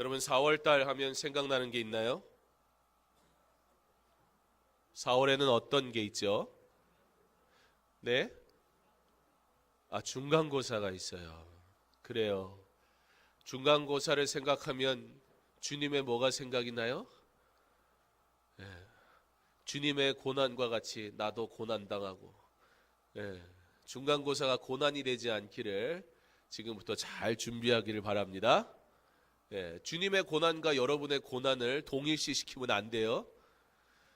여러분 4월달 하면 생각나는 게 있나요? 4월에는 어떤 게 있죠? 네? 중간고사가 있어요. 그래요. 중간고사를 생각하면 주님의 뭐가 생각이 나요? 네. 주님의 고난과 같이 나도 고난당하고, 네. 중간고사가 고난이 되지 않기를 지금부터 잘 준비하기를 바랍니다. 네. 주님의 고난과 여러분의 고난을 동일시시키면 안 돼요.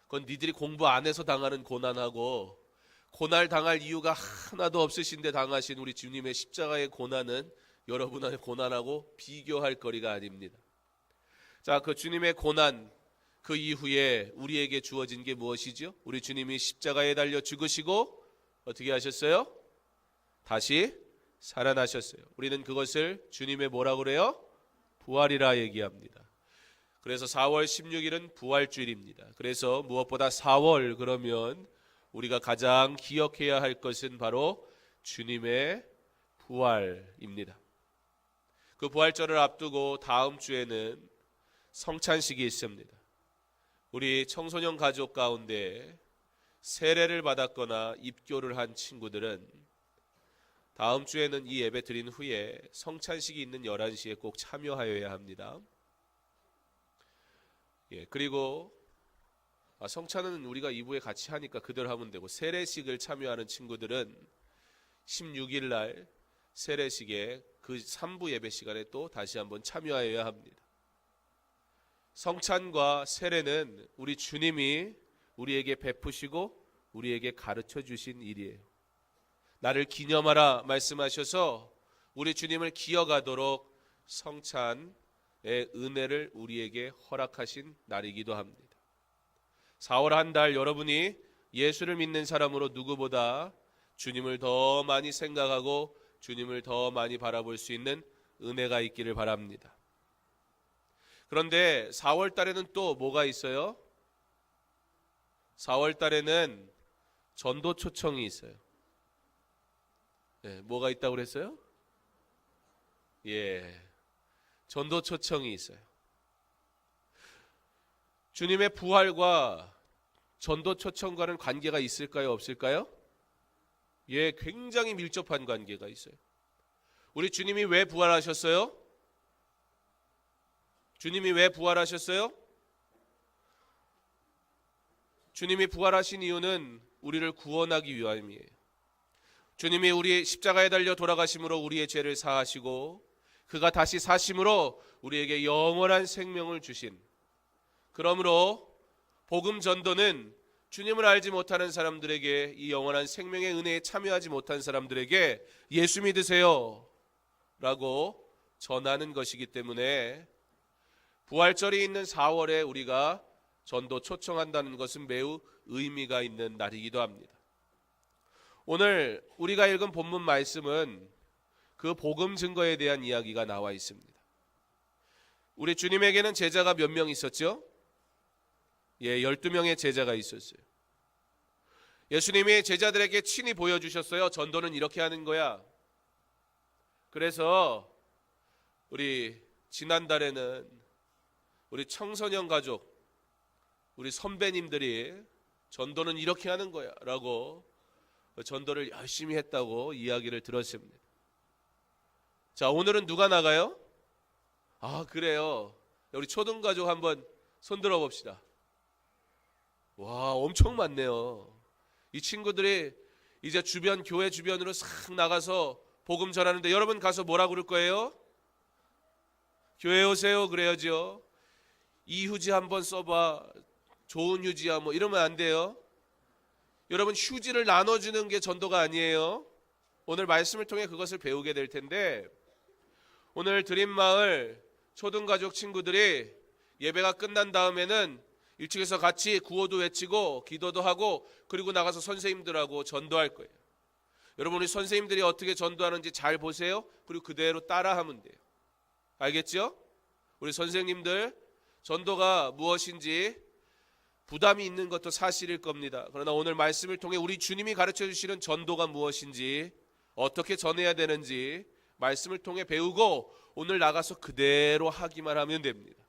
그건 니들이 공부 안 해서 당하는 고난하고 고날 당할 이유가 하나도 없으신데 당하신 우리 주님의 십자가의 고난은 여러분의 고난하고 비교할 거리가 아닙니다. 자, 그 주님의 고난 그 이후에 우리에게 주어진 게 무엇이죠? 우리 주님이 십자가에 달려 죽으시고 어떻게 하셨어요? 다시 살아나셨어요. 우리는 그것을 주님의 뭐라고 그래요? 부활이라 얘기합니다. 그래서 4월 16일은 부활주일입니다. 그래서 무엇보다 4월 그러면 우리가 가장 기억해야 할 것은 바로 주님의 부활입니다. 그 부활절을 앞두고 다음 주에는 성찬식이 있습니다. 우리 청소년 가족 가운데 세례를 받았거나 입교를 한 친구들은 다음 주에는 이 예배 드린 후에 성찬식이 있는 11시에 꼭 참여하여야 합니다. 그리고 성찬은 우리가 2부에 같이 하니까 그대로 하면 되고, 세례식을 참여하는 친구들은 16일 날 세례식에 그 3부 예배 시간에 또 다시 한번 참여하여야 합니다. 성찬과 세례는 우리 주님이 우리에게 베푸시고 우리에게 가르쳐 주신 일이에요. 나를 기념하라 말씀하셔서 우리 주님을 기억하도록 성찬의 은혜를 우리에게 허락하신 날이기도 합니다. 4월 한 달 여러분이 예수를 믿는 사람으로 누구보다 주님을 더 많이 생각하고 주님을 더 많이 바라볼 수 있는 은혜가 있기를 바랍니다. 그런데 4월 달에는 또 뭐가 있어요? 4월 달에는 전도 초청이 있어요. 뭐가 있다고 그랬어요? 전도 초청이 있어요. 주님의 부활과 전도 초청과는 관계가 있을까요? 없을까요? 굉장히 밀접한 관계가 있어요. 우리 주님이 왜 부활하셨어요? 주님이 왜 부활하셨어요? 주님이 부활하신 이유는 우리를 구원하기 위함이에요. 주님이 우리 십자가에 달려 돌아가심으로 우리의 죄를 사하시고 그가 다시 사심으로 우리에게 영원한 생명을 주신, 그러므로 복음 전도는 주님을 알지 못하는 사람들에게, 이 영원한 생명의 은혜에 참여하지 못한 사람들에게 예수 믿으세요 라고 전하는 것이기 때문에 부활절이 있는 4월에 우리가 전도 초청한다는 것은 매우 의미가 있는 날이기도 합니다. 오늘 우리가 읽은 본문 말씀은 그 복음 증거에 대한 이야기가 나와 있습니다. 우리 주님에게는 제자가 몇 명 있었죠? 12명의 제자가 있었어요. 예수님이 제자들에게 친히 보여주셨어요. 전도는 이렇게 하는 거야. 그래서 우리 지난달에는 우리 청소년 가족, 우리 선배님들이 전도는 이렇게 하는 거야 라고 전도를 열심히 했다고 이야기를 들었습니다. 자, 오늘은 누가 나가요? 그래요. 우리 초등가족 한번 손들어 봅시다. 와, 엄청 많네요. 이 친구들이 이제 교회 주변으로 싹 나가서 복음 전하는데 여러분 가서 뭐라고 그럴 거예요? 교회 오세요 그래야죠. 이 휴지 한번 써봐, 좋은 휴지야 뭐 이러면 안 돼요. 여러분, 휴지를 나눠주는 게 전도가 아니에요. 오늘 말씀을 통해 그것을 배우게 될 텐데, 오늘 드림마을 초등가족 친구들이 예배가 끝난 다음에는 일찍에서 같이 구호도 외치고 기도도 하고 그리고 나가서 선생님들하고 전도할 거예요. 여러분, 우리 선생님들이 어떻게 전도하는지 잘 보세요. 그리고 그대로 따라하면 돼요. 알겠죠? 우리 선생님들 전도가 무엇인지 부담이 있는 것도 사실일 겁니다. 그러나 오늘 말씀을 통해 우리 주님이 가르쳐 주시는 전도가 무엇인지, 어떻게 전해야 되는지 말씀을 통해 배우고 오늘 나가서 그대로 하기만 하면 됩니다.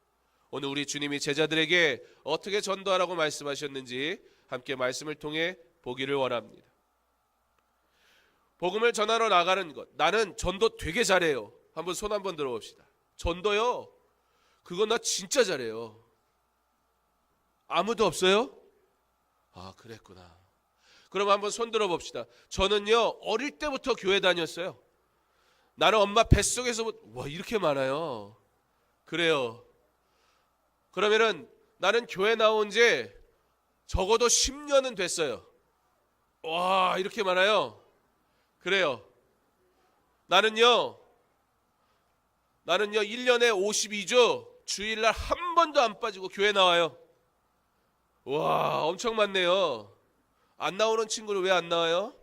오늘 우리 주님이 제자들에게 어떻게 전도하라고 말씀하셨는지 함께 말씀을 통해 보기를 원합니다. 복음을 전하러 나가는 것. 나는 전도 되게 잘해요. 한번 손 한번 들어봅시다. 전도요? 그거 나 진짜 잘해요. 아무도 없어요? 아, 그랬구나. 그럼 한번 손 들어봅시다. 저는요, 어릴 때부터 교회 다녔어요. 나는 엄마 뱃속에서, 와, 이렇게 많아요. 그래요. 그러면은 나는 교회 나온 지 적어도 10년은 됐어요. 와, 이렇게 많아요. 그래요. 나는요 1년에 52주 주일날 한 번도 안 빠지고 교회 나와요. 와, 엄청 많네요. 안 나오는 친구는 왜 안 나와요?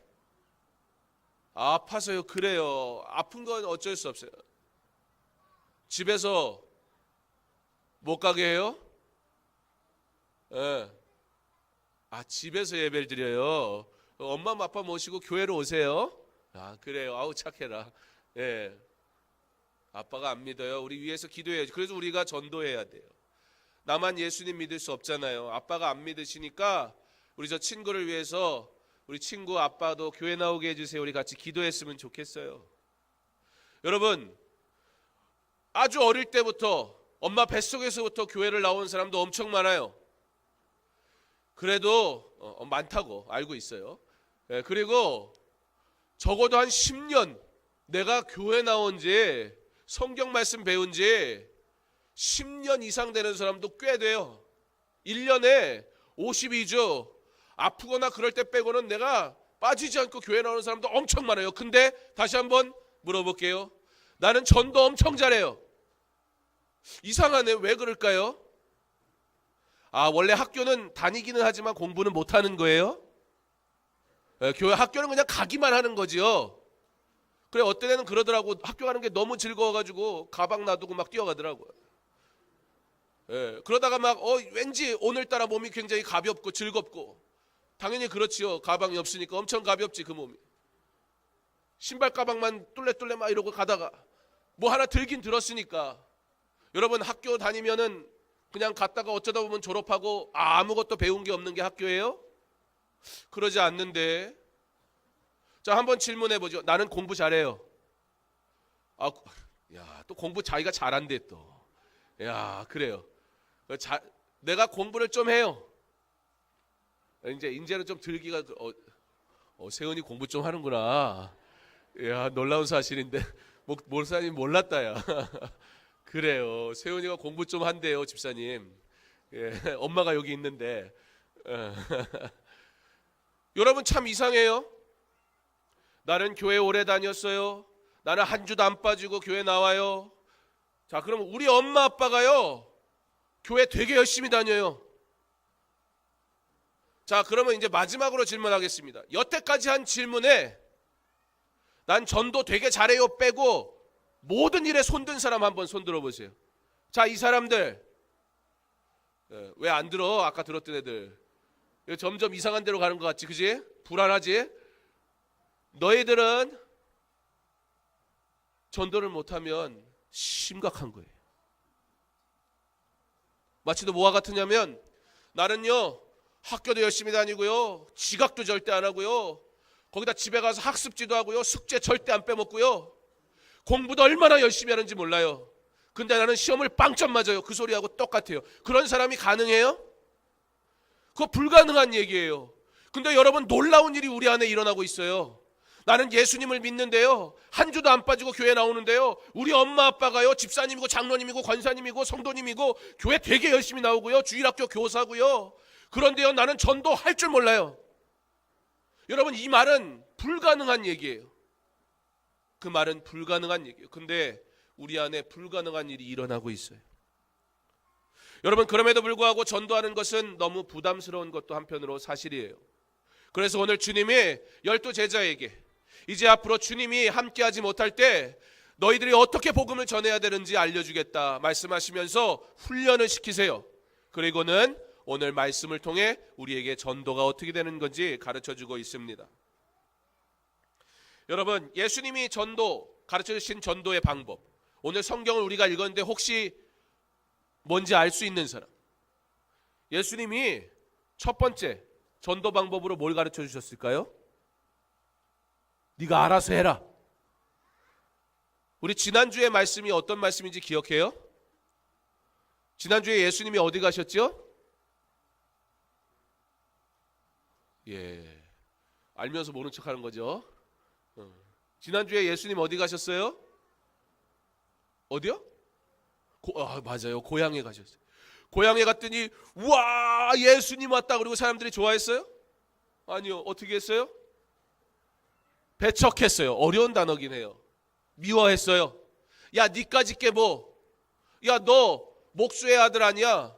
아파서요. 그래요. 아픈 건 어쩔 수 없어요. 집에서 못 가게 해요? 예. 아, 집에서 예배를 드려요. 엄마 아빠 모시고 교회로 오세요. 아, 그래요. 아우, 착해라. 예. 아빠가 안 믿어요. 우리 위해서 기도해야지. 그래서 우리가 전도해야 돼요. 나만 예수님 믿을 수 없잖아요. 아빠가 안 믿으시니까 우리 저 친구를 위해서 우리 친구 아빠도 교회 나오게 해주세요. 우리 같이 기도했으면 좋겠어요. 여러분, 아주 어릴 때부터 엄마 뱃속에서부터 교회를 나온 사람도 엄청 많아요. 그래도 많다고 알고 있어요. 예, 그리고 적어도 한 10년 내가 교회 나온 지 성경 말씀 배운 지 10년 이상 되는 사람도 꽤 돼요. 1년에 52주 아프거나 그럴 때 빼고는 내가 빠지지 않고 교회 나오는 사람도 엄청 많아요. 근데 다시 한번 물어볼게요. 나는 전도 엄청 잘해요. 이상하네. 왜 그럴까요? 아, 원래 학교는 다니기는 하지만 공부는 못하는 거예요? 교회 학교는 그냥 가기만 하는 거지요. 그래, 어떤 애는 그러더라고. 학교 가는 게 너무 즐거워가지고 가방 놔두고 막 뛰어가더라고요. 그러다가 막 왠지 오늘따라 몸이 굉장히 가볍고 즐겁고, 당연히 그렇지요. 가방이 없으니까 엄청 가볍지 그 몸이. 신발 가방만 뚫레뚫레 막 이러고 가다가 뭐 하나 들긴 들었으니까. 여러분, 학교 다니면은 그냥 갔다가 어쩌다 보면 졸업하고 아무것도 배운 게 없는 게 학교예요? 그러지 않는데. 자, 한번 질문해 보죠. 나는 공부 잘해요. 아, 야, 또 공부 자기가 잘한대 또. 야, 그래요. 내가 공부를 좀 해요. 이제는 좀 들기가 세훈이 공부 좀 하는구나. 야, 놀라운 사실인데 목사님 몰랐다 야. 그래요. 세훈이가 공부 좀 한대요, 집사님. 예, 엄마가 여기 있는데. 여러분, 참 이상해요. 나는 교회 오래 다녔어요. 나는 한 주도 안 빠지고 교회 나와요. 자, 그럼 우리 엄마 아빠가요, 교회 되게 열심히 다녀요. 자, 그러면 이제 마지막으로 질문하겠습니다. 여태까지 한 질문에 난 전도 되게 잘해요 빼고 모든 일에 손든 사람 한번 손 들어보세요. 자, 이 사람들 왜 안 들어? 아까 들었던 애들. 점점 이상한 데로 가는 것 같지, 그지? 불안하지? 너희들은 전도를 못하면 심각한 거예요. 마치 또 뭐와 같으냐면, 나는요 학교도 열심히 다니고요, 지각도 절대 안 하고요, 거기다 집에 가서 학습지도 하고요, 숙제 절대 안 빼먹고요, 공부도 얼마나 열심히 하는지 몰라요. 근데 나는 시험을 빵점 맞아요. 그 소리하고 똑같아요. 그런 사람이 가능해요? 그거 불가능한 얘기예요. 근데 여러분, 놀라운 일이 우리 안에 일어나고 있어요. 나는 예수님을 믿는데요, 한 주도 안 빠지고 교회 나오는데요, 우리 엄마 아빠가요 집사님이고 장로님이고 권사님이고 성도님이고 교회 되게 열심히 나오고요, 주일학교 교사고요. 그런데요, 나는 전도할 줄 몰라요. 여러분, 이 말은 불가능한 얘기예요. 그 말은 불가능한 얘기예요. 근데 우리 안에 불가능한 일이 일어나고 있어요. 여러분, 그럼에도 불구하고 전도하는 것은 너무 부담스러운 것도 한편으로 사실이에요. 그래서 오늘 주님이 12 제자에게 이제 앞으로 주님이 함께하지 못할 때 너희들이 어떻게 복음을 전해야 되는지 알려주겠다 말씀하시면서 훈련을 시키세요. 그리고는 오늘 말씀을 통해 우리에게 전도가 어떻게 되는 건지 가르쳐주고 있습니다. 여러분, 예수님이 전도 가르쳐 주신 전도의 방법, 오늘 성경을 우리가 읽었는데 혹시 뭔지 알 수 있는 사람? 예수님이 첫 번째 전도 방법으로 뭘 가르쳐 주셨을까요? 네가 알아서 해라. 우리 지난주의 말씀이 어떤 말씀인지 기억해요? 지난주에 예수님이 어디 가셨죠? 예, 알면서 모른 척하는 거죠. 지난주에 예수님 어디 가셨어요? 어디요? 맞아요. 고향에 가셨어요. 고향에 갔더니 우와 예수님 왔다 그리고 사람들이 좋아했어요? 아니요. 어떻게 했어요? 배척했어요. 어려운 단어긴 해요. 미워했어요. 야 니까짓 게 뭐? 야 너 목수의 아들 아니야?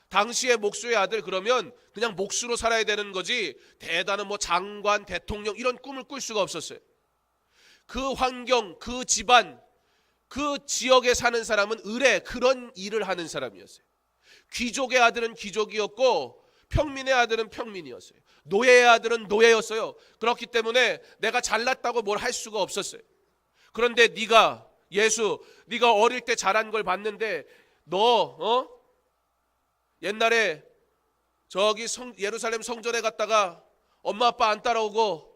당시의 목수의 아들 그러면 그냥 목수로 살아야 되는 거지 대단한 뭐 장관, 대통령 이런 꿈을 꿀 수가 없었어요. 그 환경, 그 집안, 그 지역에 사는 사람은 의뢰 그런 일을 하는 사람이었어요. 귀족의 아들은 귀족이었고 평민의 아들은 평민이었어요. 노예의 아들은 노예였어요. 그렇기 때문에 내가 잘났다고 뭘 할 수가 없었어요. 그런데 네가 네가 어릴 때 자란 걸 봤는데 너 옛날에 저기 예루살렘 성전에 갔다가 엄마 아빠 안 따라오고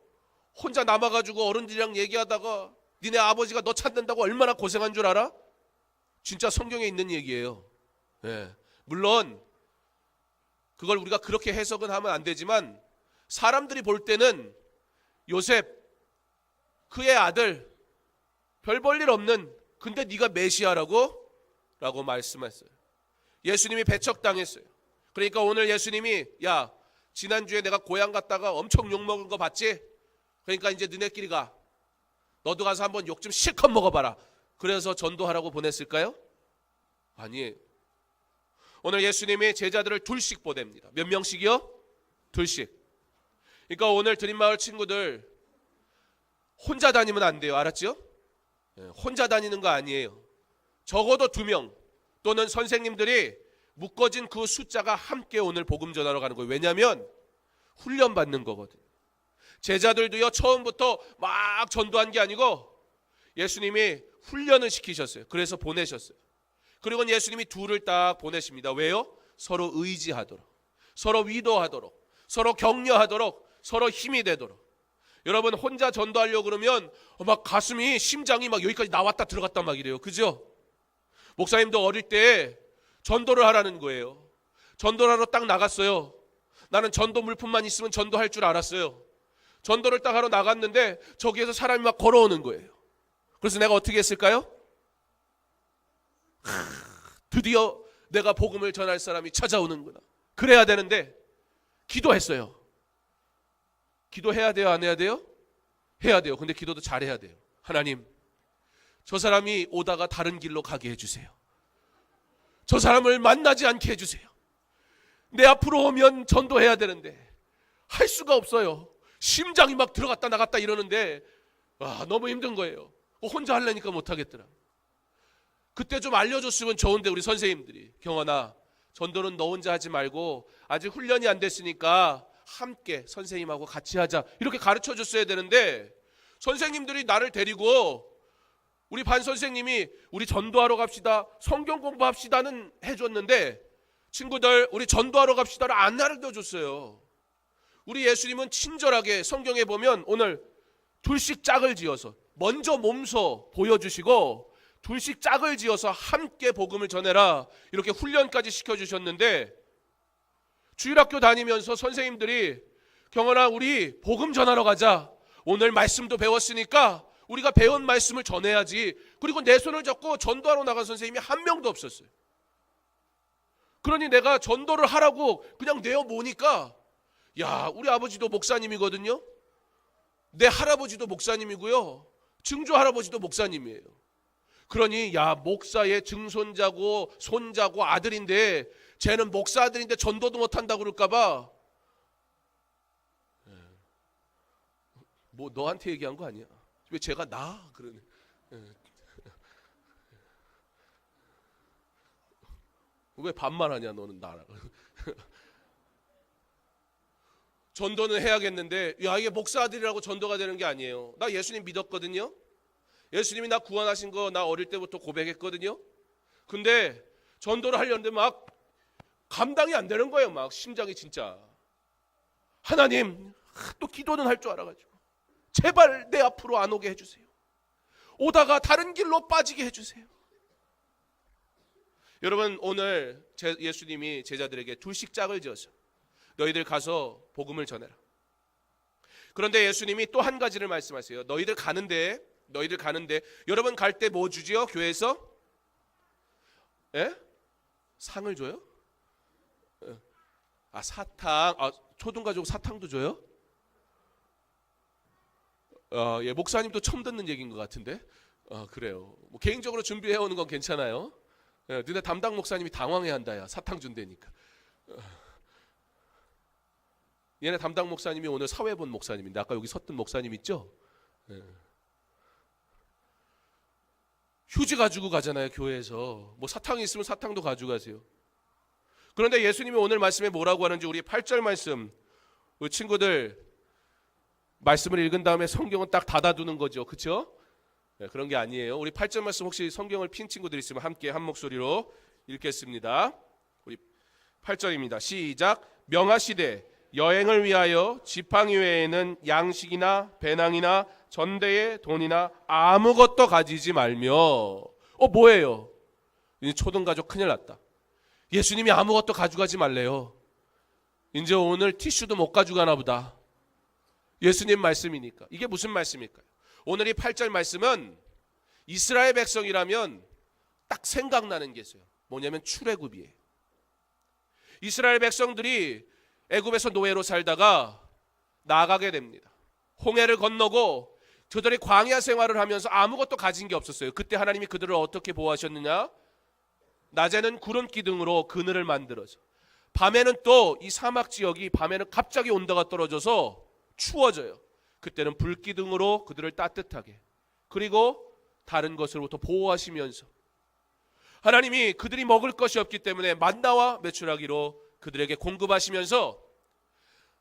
혼자 남아가지고 어른들이랑 얘기하다가 니네 아버지가 너 찾는다고 얼마나 고생한 줄 알아? 진짜 성경에 있는 얘기예요. 예. 물론 그걸 우리가 그렇게 해석은 하면 안 되지만 사람들이 볼 때는 요셉 그의 아들 별 볼 일 없는 근데 네가 메시아라고? 라고 말씀했어요. 예수님이 배척당했어요. 그러니까 오늘 예수님이 야 지난주에 내가 고향 갔다가 엄청 욕먹은 거 봤지? 그러니까 이제 너네끼리 가. 너도 가서 한번 욕 좀 실컷 먹어봐라. 그래서 전도하라고 보냈을까요? 아니에요. 오늘 예수님이 제자들을 둘씩 보냅니다. 몇 명씩이요? 둘씩. 그러니까 오늘 드림마을 친구들 혼자 다니면 안 돼요. 알았죠? 혼자 다니는 거 아니에요. 적어도 2명 또는 선생님들이 묶어진 그 숫자가 함께 오늘 복음 전하러 가는 거예요. 왜냐하면 훈련 받는 거거든요. 제자들도요 처음부터 막 전도한 게 아니고 예수님이 훈련을 시키셨어요. 그래서 보내셨어요. 그리고 예수님이 둘을 딱 보내십니다. 왜요? 서로 의지하도록, 서로 위로하도록, 서로 격려하도록, 서로 힘이 되도록. 여러분 혼자 전도하려고 그러면 막 가슴이 심장이 막 여기까지 나왔다 들어갔다 막 이래요. 그죠? 목사님도 어릴 때 전도를 하라는 거예요. 전도를 하러 딱 나갔어요. 나는 전도 물품만 있으면 전도할 줄 알았어요. 전도를 딱 하러 나갔는데 저기에서 사람이 막 걸어오는 거예요. 그래서 내가 어떻게 했을까요? 드디어 내가 복음을 전할 사람이 찾아오는구나. 그래야 되는데 기도했어요. 기도해야 돼요? 안 해야 돼요? 해야 돼요. 근데 기도도 잘해야 돼요. 하나님, 저 사람이 오다가 다른 길로 가게 해주세요. 저 사람을 만나지 않게 해주세요. 내 앞으로 오면 전도해야 되는데 할 수가 없어요. 심장이 막 들어갔다 나갔다 이러는데 너무 힘든 거예요. 혼자 하려니까 못하겠더라. 그때 좀 알려줬으면 좋은데 우리 선생님들이 경원아 전도는 너 혼자 하지 말고 아직 훈련이 안 됐으니까 함께 선생님하고 같이 하자 이렇게 가르쳐 줬어야 되는데 선생님들이 나를 데리고 우리 반 선생님이 우리 전도하러 갑시다 성경 공부합시다는 해줬는데 친구들 우리 전도하러 갑시다를 안 알려줬어요. 우리 예수님은 친절하게 성경에 보면 오늘 둘씩 짝을 지어서 먼저 몸소 보여주시고 둘씩 짝을 지어서 함께 복음을 전해라 이렇게 훈련까지 시켜주셨는데 주일학교 다니면서 선생님들이 경원아 우리 복음 전하러 가자. 오늘 말씀도 배웠으니까 우리가 배운 말씀을 전해야지. 그리고 내 손을 잡고 전도하러 나간 선생님이 한 명도 없었어요. 그러니 내가 전도를 하라고 그냥 내어 모으니까 야 우리 아버지도 목사님이거든요. 내 할아버지도 목사님이고요. 증조 할아버지도 목사님이에요. 그러니 야 목사의 증손자고 손자고 아들인데 쟤는 목사 아들인데 전도도 못한다고 그럴까 봐 뭐 너한테 얘기한 거 아니야. 왜 쟤가 나 그러네. 왜 반말하냐 너는 나랑. 전도는 해야겠는데 야 이게 목사 아들이라고 전도가 되는 게 아니에요. 나 예수님 믿었거든요. 예수님이 나 구원하신 거 나 어릴 때부터 고백했거든요. 근데 전도를 하려는데 막 감당이 안 되는 거예요. 막 심장이 진짜. 하나님, 또 기도는 할 줄 알아가지고 제발 내 앞으로 안 오게 해주세요. 오다가 다른 길로 빠지게 해주세요. 여러분, 오늘 예수님이 제자들에게 둘씩 짝을 지어서 너희들 가서 복음을 전해라. 그런데 예수님이 또 한 가지를 말씀하세요. 너희들 가는데 여러분 갈 때 뭐 주지요? 교회에서? 예? 상을 줘요? 사탕. 초등가족 사탕도 줘요? 예, 목사님도 처음 듣는 얘기인 것 같은데. 그래요. 뭐 개인적으로 준비해 오는 건 괜찮아요. 예, 너네 담당 목사님이 당황해한다. 야, 사탕 준다니까. 얘네 담당 목사님이 오늘 사회본 목사님인데 아까 여기 섰던 목사님 있죠? 예. 휴지 가지고 가잖아요, 교회에서. 뭐 사탕이 있으면 사탕도 가져가세요. 그런데 예수님이 오늘 말씀에 뭐라고 하는지 우리 8절 말씀, 우리 친구들 말씀을 읽은 다음에 성경은 딱 닫아두는 거죠. 그렇죠? 네, 그런 게 아니에요. 우리 8절 말씀 혹시 성경을 핀 친구들 있으면 함께 한 목소리로 읽겠습니다. 우리 8절입니다. 시작. 명하시되 여행을 위하여 지팡이 외에는 양식이나 배낭이나 전대에 돈이나 아무것도 가지지 말며. 뭐예요? 이제 초등가족 큰일 났다. 예수님이 아무것도 가져가지 말래요. 이제 오늘 티슈도 못 가져가나 보다. 예수님 말씀이니까. 이게 무슨 말씀일까요? 오늘 이 8절 말씀은 이스라엘 백성이라면 딱 생각나는 게 있어요. 뭐냐면 출애굽이에요. 이스라엘 백성들이 애굽에서 노예로 살다가 나가게 됩니다. 홍해를 건너고 저들이 광야 생활을 하면서 아무것도 가진 게 없었어요. 그때 하나님이 그들을 어떻게 보호하셨느냐? 낮에는 구름 기둥으로 그늘을 만들어서, 밤에는 또 이 사막 지역이 밤에는 갑자기 온도가 떨어져서 추워져요. 그때는 불기둥으로 그들을 따뜻하게, 그리고 다른 것으로부터 보호하시면서 하나님이 그들이 먹을 것이 없기 때문에 만나와 메추라기로 그들에게 공급하시면서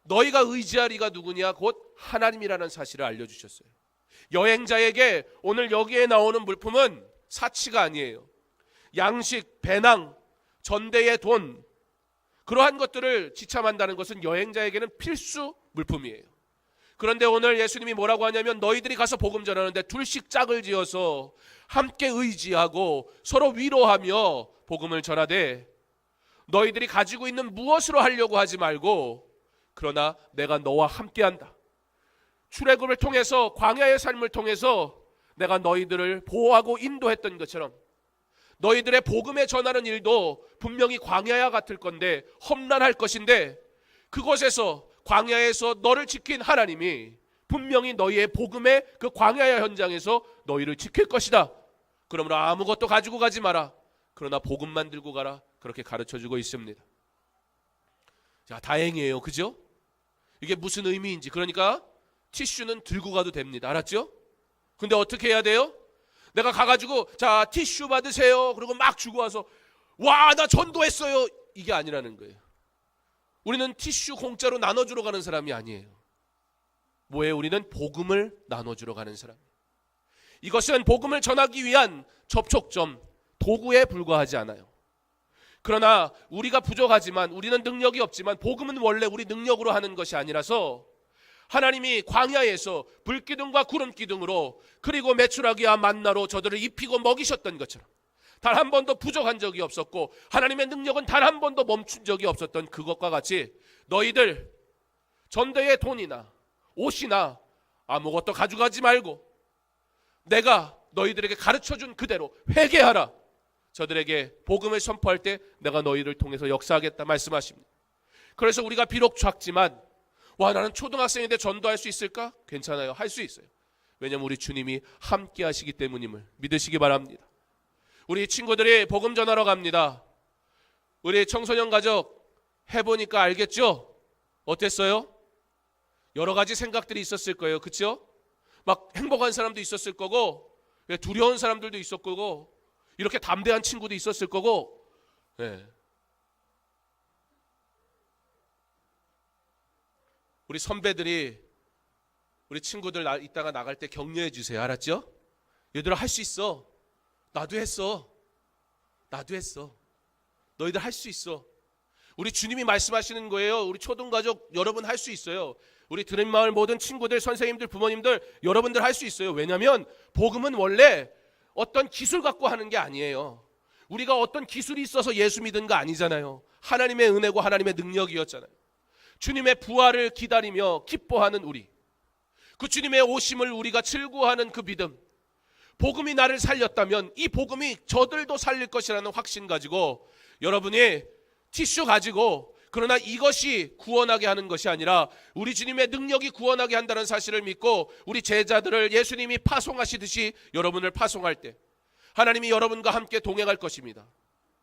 너희가 의지할 이가 누구냐? 곧 하나님이라는 사실을 알려주셨어요. 여행자에게 오늘 여기에 나오는 물품은 사치가 아니에요. 양식, 배낭, 전대의 돈, 그러한 것들을 지참한다는 것은 여행자에게는 필수 물품이에요. 그런데 오늘 예수님이 뭐라고 하냐면 너희들이 가서 복음 전하는데 둘씩 짝을 지어서 함께 의지하고 서로 위로하며 복음을 전하되 너희들이 가지고 있는 무엇으로 하려고 하지 말고 그러나 내가 너와 함께한다. 출애굽을 통해서 광야의 삶을 통해서 내가 너희들을 보호하고 인도했던 것처럼 너희들의 복음에 전하는 일도 분명히 광야와 같을 건데 험난할 것인데 그곳에서 광야에서 너를 지킨 하나님이 분명히 너희의 복음의 그 광야의 현장에서 너희를 지킬 것이다. 그러므로 아무것도 가지고 가지 마라. 그러나 복음만 들고 가라. 그렇게 가르쳐주고 있습니다. 자, 다행이에요. 그죠? 이게 무슨 의미인지. 그러니까 티슈는 들고 가도 됩니다. 알았죠? 근데 어떻게 해야 돼요? 내가 가가지고 자 티슈 받으세요. 그리고 막 주고 와서 와, 나 전도했어요. 이게 아니라는 거예요. 우리는 티슈 공짜로 나눠주러 가는 사람이 아니에요. 뭐예요? 우리는 복음을 나눠주러 가는 사람이에요. 이것은 복음을 전하기 위한 접촉점, 도구에 불과하지 않아요. 그러나 우리가 부족하지만, 우리는 능력이 없지만 복음은 원래 우리 능력으로 하는 것이 아니라서 하나님이 광야에서 불기둥과 구름기둥으로 그리고 메추라기와 만나로 저들을 입히고 먹이셨던 것처럼 단 한 번도 부족한 적이 없었고 하나님의 능력은 단 한 번도 멈춘 적이 없었던 그것과 같이 너희들 전대의 돈이나 옷이나 아무것도 가져가지 말고 내가 너희들에게 가르쳐준 그대로 회개하라. 저들에게 복음을 선포할 때 내가 너희를 통해서 역사하겠다 말씀하십니다. 그래서 우리가 비록 작지만 와, 나는 초등학생인데 전도할 수 있을까? 괜찮아요. 할 수 있어요. 왜냐하면 우리 주님이 함께 하시기 때문임을 믿으시기 바랍니다. 우리 친구들이 복음 전하러 갑니다. 우리 청소년 가족 해보니까 알겠죠? 어땠어요? 여러 가지 생각들이 있었을 거예요. 그렇죠? 막 행복한 사람도 있었을 거고 두려운 사람들도 있었을 거고 이렇게 담대한 친구도 있었을 거고 네. 우리 선배들이 우리 친구들 이따가 나갈 때 격려해 주세요. 알았죠? 얘들아 할 수 있어. 나도 했어. 나도 했어. 너희들 할 수 있어. 우리 주님이 말씀하시는 거예요. 우리 초등가족 여러분 할 수 있어요. 우리 드림마을 모든 친구들, 선생님들, 부모님들 여러분들 할 수 있어요. 왜냐하면 복음은 원래 어떤 기술 갖고 하는 게 아니에요. 우리가 어떤 기술이 있어서 예수 믿은 거 아니잖아요. 하나님의 은혜고 하나님의 능력이었잖아요. 주님의 부활을 기다리며 기뻐하는 우리, 그 주님의 오심을 우리가 즐거워하는 그 믿음, 복음이 나를 살렸다면 이 복음이 저들도 살릴 것이라는 확신 가지고 여러분이 티슈 가지고, 그러나 이것이 구원하게 하는 것이 아니라 우리 주님의 능력이 구원하게 한다는 사실을 믿고 우리 제자들을 예수님이 파송하시듯이 여러분을 파송할 때 하나님이 여러분과 함께 동행할 것입니다.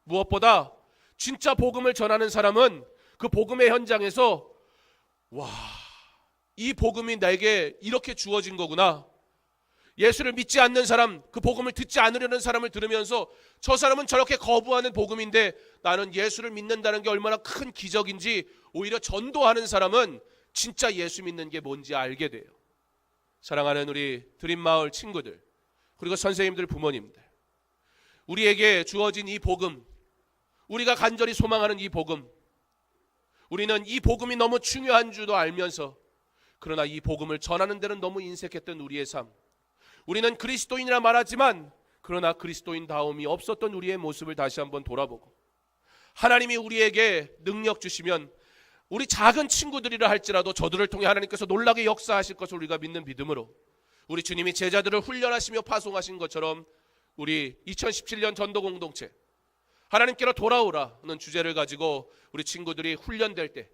무엇보다 진짜 복음을 전하는 사람은 그 복음의 현장에서 와, 이 복음이 내게 이렇게 주어진 거구나. 예수를 믿지 않는 사람, 그 복음을 듣지 않으려는 사람을 들으면서 저 사람은 저렇게 거부하는 복음인데 나는 예수를 믿는다는 게 얼마나 큰 기적인지 오히려 전도하는 사람은 진짜 예수 믿는 게 뭔지 알게 돼요. 사랑하는 우리 드림마을 친구들, 그리고 선생님들, 부모님들, 우리에게 주어진 이 복음, 우리가 간절히 소망하는 이 복음, 우리는 이 복음이 너무 중요한 줄도 알면서 그러나 이 복음을 전하는 데는 너무 인색했던 우리의 삶, 우리는 그리스도인이라 말하지만 그러나 그리스도인다움이 없었던 우리의 모습을 다시 한번 돌아보고 하나님이 우리에게 능력 주시면 우리 작은 친구들이라 할지라도 저들을 통해 하나님께서 놀라게 역사하실 것을 우리가 믿는 믿음으로 우리 주님이 제자들을 훈련하시며 파송하신 것처럼 우리 2017년 전도공동체 하나님께로 돌아오라는 주제를 가지고 우리 친구들이 훈련될 때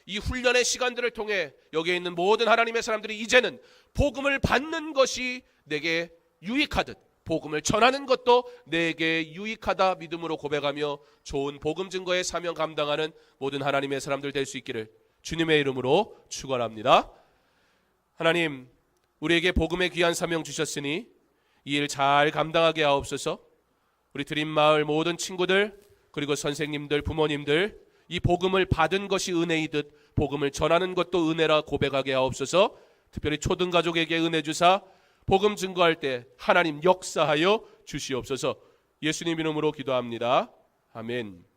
이 훈련의 시간들을 통해 여기에 있는 모든 하나님의 사람들이 이제는 복음을 받는 것이 내게 유익하듯 복음을 전하는 것도 내게 유익하다 믿음으로 고백하며 좋은 복음 증거의 사명 감당하는 모든 하나님의 사람들 될 수 있기를 주님의 이름으로 축원합니다. 하나님, 우리에게 복음의 귀한 사명 주셨으니 이 일 잘 감당하게 하옵소서. 우리 드림마을 모든 친구들, 그리고 선생님들, 부모님들, 이 복음을 받은 것이 은혜이듯 복음을 전하는 것도 은혜라 고백하게 하옵소서. 특별히 초등가족에게 은혜 주사 복음 증거할 때 하나님 역사하여 주시옵소서. 예수님 이름으로 기도합니다. 아멘.